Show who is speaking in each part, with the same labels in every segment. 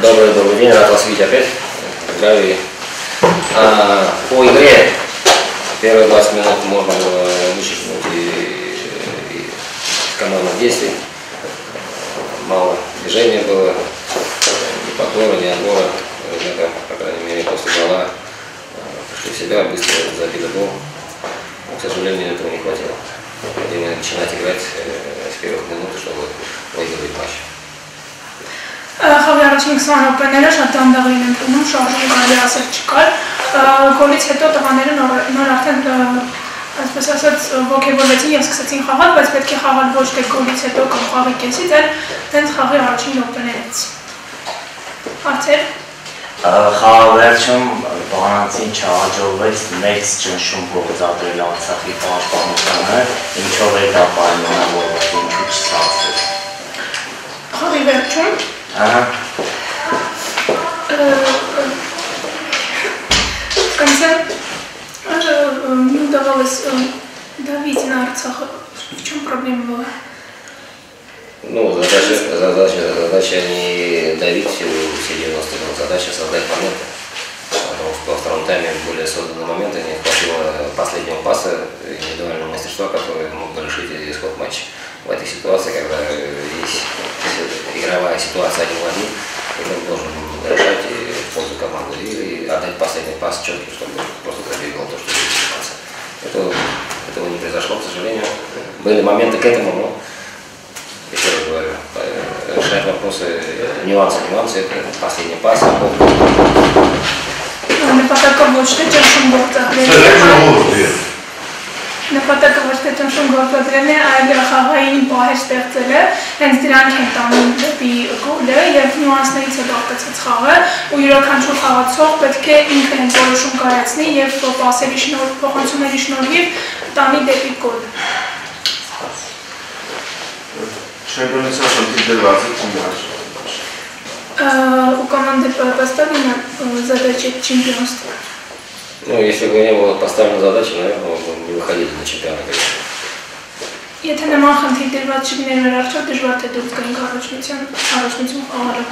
Speaker 1: Добрый день, рад вас видеть опять. Здравия. По игре первые 20 минут можно было вычеркнуть и командных действий. Мало движения было, ни подбора, ни отбора. Ребята, по крайней мере, после гола пришли в себя, быстро забили гол. Но, к сожалению, этого не хватило. Необходимо начинать играть с первых минут, чтобы выиграть матч.
Speaker 2: Խաղի առաջին 20 րոպեները շատ դանդաղ էին ընթանում, շարժում կարելի ասել չկար։ Գոլից հետո տղաները նոր արդեն այսպես ասած ոգևորվեցին եւ սկսեցին խաղալ, բայց պետք է խաղալ ոչ թե գոլից հետո կամ խաղի կեսից, այլ հենց խաղի առաջին րոպեներից։ Հարցեր։
Speaker 3: Խաղավերջում բանացին չհաջողվեց մեծ ճնշում գործադրել Արցախի պաշտպանությանը, ինչով է դա պայմանավորված, ինչու չստացվեց։
Speaker 2: Խաղի վերջում Конце не удавалось давить на Арцах. В чем проблема была?
Speaker 1: Ну, задача не давить все 90 минут, задача создать моменты. Потому что во втором тайме более созданные моменты, не хватило последнего паса, индивидуального мастерства, который мог бы решить исход матча. В этой ситуации, когда есть игровая ситуация 1 в 1, он должен решать в пользу команды и отдать последний пас четкий, чтобы просто пробегал то, что есть ситуация. Этого не произошло, к сожалению. Были моменты к этому, но еще раз говорю, решать вопросы, нюансы, это последний пас.
Speaker 2: Նպատակը ոչ թե ճնշում գործադրելն է, այլ խաղային պահեր ստեղծելը, հենց դրանք են տանում դեպի գոլը եւ նյուանսներից է բաղկացած խաղը, ու յուրաքանչյուր խաղացող պետք է ինքը հենց որոշում կայացնի եւ պասերի շնորհիվ, փոխանցումների շնորհիվ տանի дեպի գոլ։
Speaker 4: Чемпионатская конфедерация
Speaker 2: У команды поставлена задача чемпионства.
Speaker 1: Ну, если бы не было поставлена задача, наверное, мы бы не выходили на чемпионат.
Speaker 2: Եթե նման խնդիր դրված չլիներ մեր առջև, դժվար թե դուրս գայինք առաջնություն խաղալը։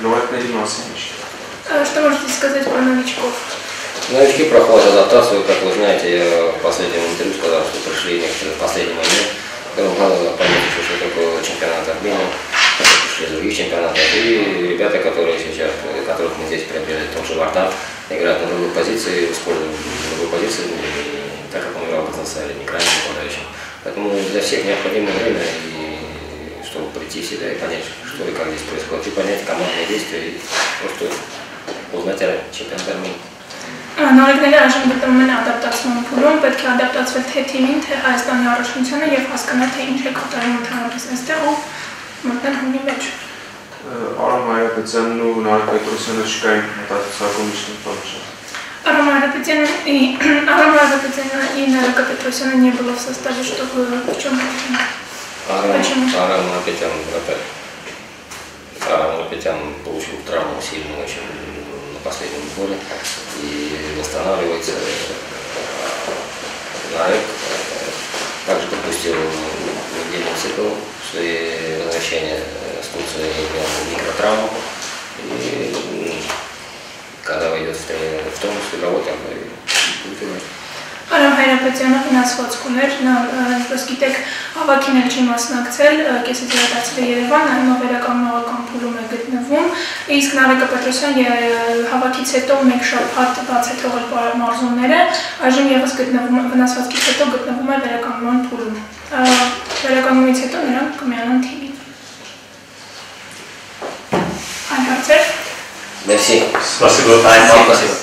Speaker 4: Новотների մասին ինչ։
Speaker 2: Что можете сказать про новичков?
Speaker 1: Новички проходят адаптацию, как вы знаете, я в последнем интервью сказал, что пришли некоторые в последний момент, которым надо понять, что такое чемпионат Армении, пришли из других чемпионатов, и ребята, которых мы здесь приобрели, в том же Вардан, играют на другой позиции, используют другую позицию, так как он играл в потенциале, не крайне нападающим. Поэтому для всех необходимо время, чтобы прийти в себя и понять, что и как здесь происходит, и понять командные действия, и просто узнать о чемпионате Армении.
Speaker 2: Նորեկների այժմ գտնվում են ադապտացման փուլում, պետք է ադապտացվել թե թիմին, թե Հայաստանի առաջնությանը եւ հասկանալ, թե ինչ է կատարում ընդհանրապես այստեղ ու մտնել հունի մեջ։
Speaker 4: Արամ Հայրապետյանն ու Նարեկ Պետրոսյանը չկային մտածածակում ինչ պատճառ։
Speaker 2: Арам Хайрапетяна и Нарек Петросяна не было в составе, чтобы в чем причина?
Speaker 1: Арам Хайрапетян получил травму сильную очень на последнем годе и восстанавливается. Нарек также пропустил недельный цикл после возвращения с Турции микротравму. И когда войдет в тонус игровой, там и будет играть.
Speaker 2: Արամ Հայրապետյանը վնասված կուներ, նա ինչպես գիտեք հավաքին էլ չի մասնակցել, կեսից վերադարձել է Երևան, այնով վերականգնողական փուլում է գտնվում, իսկ Նարեկը Պետրոսյան հավաքից հետո մեկ շաբաթ բաց է թողել մարզումները, այժմ ևս վնասվածքից հետո գտնվում է վերականգնման փուլում։ Վերականգնումից հետո նրանք կմիանան թիմին։ Այլ հարցեր։
Speaker 1: Merci.
Speaker 3: Спасибо.